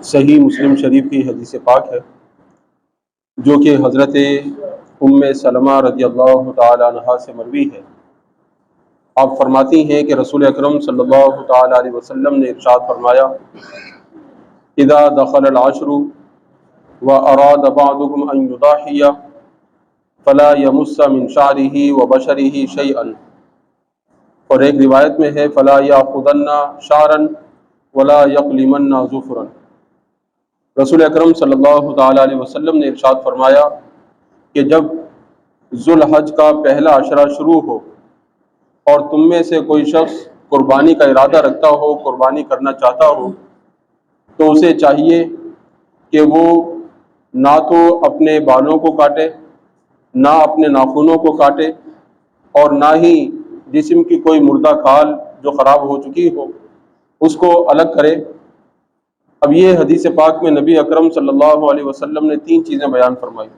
صحیح مسلم شریف کی حدیث پاک ہے جو کہ حضرت ام سلمہ رضی اللہ تعالی عنہا سے مروی ہے۔ آپ فرماتی ہیں کہ رسول اکرم صلی اللہ تعالی علیہ وسلم نے ارشاد فرمایا، اذا دخل العشر واراد بعضكم ان يضاحي فلا يمس من شعره وبشره شيئا، اور ایک روایت میں ہے فلا يأخذن شعرا ولا يقلمن ظفرا۔ رسول اکرم صلی اللہ تعالی علیہ وسلم نے ارشاد فرمایا کہ جب ذوالحج کا پہلا عشرہ شروع ہو اور تم میں سے کوئی شخص قربانی کا ارادہ رکھتا ہو، قربانی کرنا چاہتا ہو، تو اسے چاہیے کہ وہ نہ تو اپنے بالوں کو کاٹے، نہ اپنے ناخنوں کو کاٹے، اور نہ ہی جسم کی کوئی مردہ کھال جو خراب ہو چکی ہو اس کو الگ کرے۔ اب یہ حدیث پاک میں نبی اکرم صلی اللہ علیہ وسلم نے 3 چیزیں بیان فرمائی۔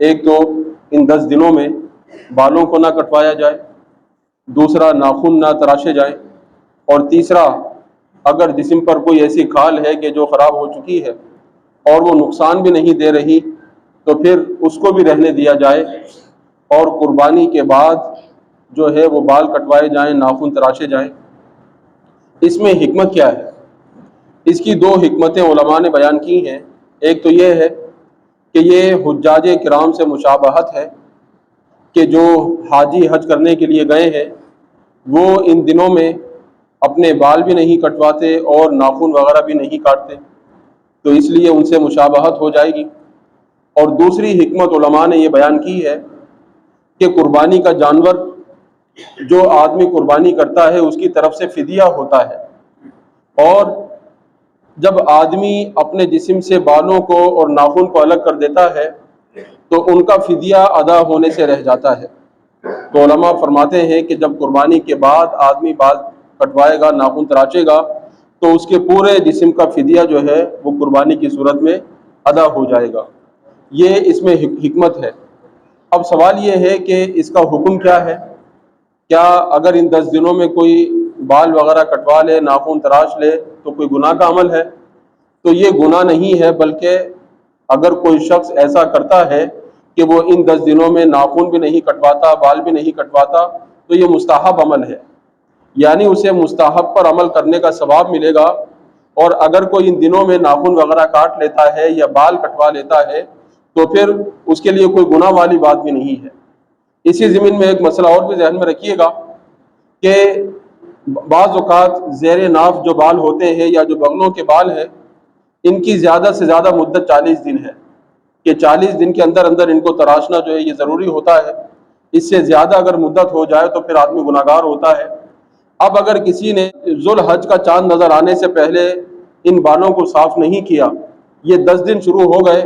ایک تو ان 10 دنوں میں بالوں کو نہ کٹوایا جائے، دوسرا ناخن نہ تراشے جائیں، اور تیسرا اگر جسم پر کوئی ایسی کھال ہے کہ جو خراب ہو چکی ہے اور وہ نقصان بھی نہیں دے رہی تو پھر اس کو بھی رہنے دیا جائے، اور قربانی کے بعد جو ہے وہ بال کٹوائے جائیں، ناخن تراشے جائیں۔ اس میں حکمت کیا ہے؟ اس کی 2 حکمتیں علماء نے بیان کی ہیں۔ ایک تو یہ ہے کہ یہ حجاج کرام سے مشابہت ہے کہ جو حاجی حج کرنے کے لیے گئے ہیں وہ ان دنوں میں اپنے بال بھی نہیں کٹواتے اور ناخن وغیرہ بھی نہیں کاٹتے، تو اس لیے ان سے مشابہت ہو جائے گی۔ اور دوسری حکمت علماء نے یہ بیان کی ہے کہ قربانی کا جانور جو آدمی قربانی کرتا ہے اس کی طرف سے فدیہ ہوتا ہے، اور جب آدمی اپنے جسم سے بالوں کو اور ناخن کو الگ کر دیتا ہے تو ان کا فدیہ ادا ہونے سے رہ جاتا ہے۔ تو علماء فرماتے ہیں کہ جب قربانی کے بعد آدمی بال کٹوائے گا، ناخن تراشے گا، تو اس کے پورے جسم کا فدیہ جو ہے وہ قربانی کی صورت میں ادا ہو جائے گا۔ یہ اس میں حکمت ہے۔ اب سوال یہ ہے کہ اس کا حکم کیا ہے؟ کیا اگر ان 10 دنوں میں کوئی بال وغیرہ کٹوا لے، ناخن تراش لے تو کوئی گناہ کا عمل ہے؟ تو یہ گناہ نہیں ہے، بلکہ اگر کوئی شخص ایسا کرتا ہے کہ وہ ان 10 دنوں میں ناخن بھی نہیں کٹواتا، بال بھی نہیں کٹواتا، تو یہ مستحب عمل ہے، یعنی اسے مستحب پر عمل کرنے کا ثواب ملے گا۔ اور اگر کوئی ان دنوں میں ناخن وغیرہ کاٹ لیتا ہے یا بال کٹوا لیتا ہے تو پھر اس کے لیے کوئی گناہ والی بات بھی نہیں ہے۔ اسی ضمن میں ایک مسئلہ اور بھی ذہن میں رکھیے گا کہ بعض اوقات زیر ناف جو بال ہوتے ہیں یا جو بغلوں کے بال ہیں، ان کی زیادہ سے زیادہ مدت 40 دن ہے کہ 40 دن کے اندر اندر ان کو تراشنا جو ہے یہ ضروری ہوتا ہے۔ اس سے زیادہ اگر مدت ہو جائے تو پھر آدمی گناہگار ہوتا ہے۔ اب اگر کسی نے ذوالحج کا چاند نظر آنے سے پہلے ان بالوں کو صاف نہیں کیا، یہ 10 دن شروع ہو گئے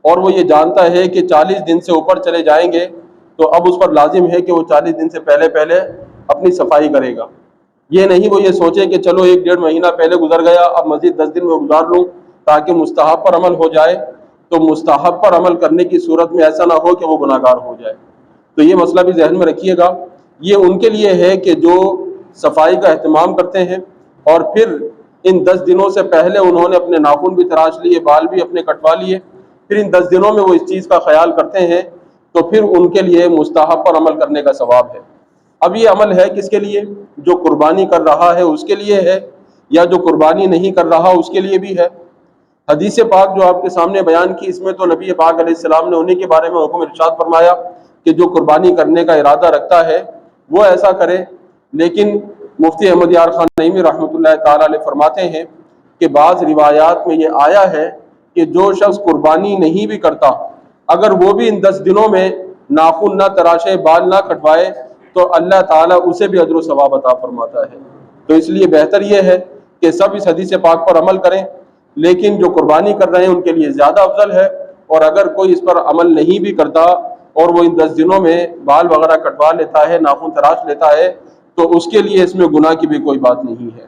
اور وہ یہ جانتا ہے کہ 40 دن سے اوپر چلے جائیں گے، تو اب اس پر لازم ہے کہ وہ 40 دن سے پہلے اپنی صفائی کرے گا۔ یہ نہیں وہ یہ سوچے کہ چلو 1-1.5 مہینہ پہلے گزر گیا، اب مزید 10 دن میں گزار لوں تاکہ مستحب پر عمل ہو جائے، تو مستحب پر عمل کرنے کی صورت میں ایسا نہ ہو کہ وہ گناہ گار ہو جائے۔ تو یہ مسئلہ بھی ذہن میں رکھیے گا۔ یہ ان کے لیے ہے کہ جو صفائی کا اہتمام کرتے ہیں اور پھر ان 10 دنوں سے پہلے انہوں نے اپنے ناخن بھی تراش لیے، بال بھی اپنے کٹوا لیے، پھر ان 10 دنوں میں وہ اس چیز کا خیال کرتے ہیں، تو پھر ان کے لیے مستحب پر عمل کرنے کا ثواب ہے۔ اب یہ عمل ہے کس کے لیے؟ جو قربانی کر رہا ہے اس کے لیے ہے، یا جو قربانی نہیں کر رہا اس کے لیے بھی ہے۔ حدیث پاک جو آپ کے سامنے بیان کی، اس میں تو نبی پاک علیہ السلام نے انہی کے بارے میں حکم ارشاد فرمایا کہ جو قربانی کرنے کا ارادہ رکھتا ہے وہ ایسا کرے، لیکن مفتی احمد یار خان نعیمی رحمۃ اللہ تعالی علیہ فرماتے ہیں کہ بعض روایات میں یہ آیا ہے کہ جو شخص قربانی نہیں بھی کرتا، اگر وہ بھی ان 10 دنوں میں ناخن نہ تراشے، بال نہ کٹوائے، تو اللہ تعالیٰ اسے بھی اجر و ثواب عطا فرماتا ہے۔ تو اس لیے بہتر یہ ہے کہ سب اس حدیث پاک پر عمل کریں، لیکن جو قربانی کر رہے ہیں ان کے لیے زیادہ افضل ہے، اور اگر کوئی اس پر عمل نہیں بھی کرتا اور وہ ان 10 دنوں میں بال وغیرہ کٹوا لیتا ہے، ناخن تراش لیتا ہے، تو اس کے لیے اس میں گناہ کی بھی کوئی بات نہیں ہے۔